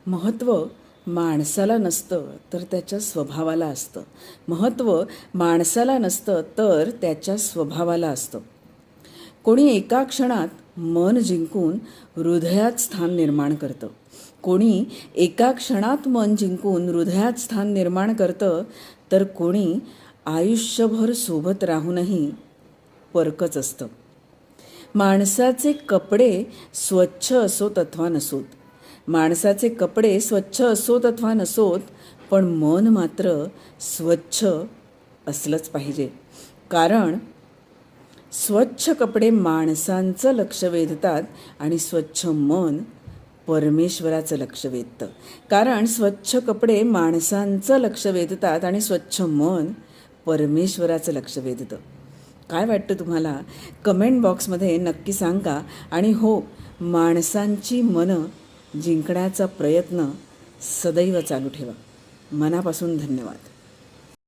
महत्त्व माणसाला नसतं तर त्याच्या स्वभावाला असतं. महत्त्व माणसाला नसतं तर त्याच्या स्वभावाला असतं. कोणी एका क्षणात मन जिंकून हृदयात स्थान निर्माण करतं. कोणी एका क्षणात मन जिंकून हृदयात स्थान निर्माण करतं, तर कोणी आयुष्यभर सोबत राहूनही परकच असतं. माणसाचे कपडे स्वच्छ असोत अथवा नसोत, माणसाचे कपडे स्वच्छ असोत अथवा नसोत, पण मन मात्र स्वच्छ असलंच पाहिजे. कारण स्वच्छ कपडे माणसांचं लक्ष वेधतात आणि स्वच्छ मन परमेश्वराचं लक्ष वेधतं. कारण स्वच्छ कपडे माणसांचं लक्ष वेधतात आणि स्वच्छ मन परमेश्वराचं लक्ष वेधतं. काय वाटतं तुम्हाला? कमेंट बॉक्समध्ये नक्की सांगा. आणि हो, माणसांची मनं जिंकण्याचा प्रयत्न सदैव चालू ठेवा. मनापासून धन्यवाद.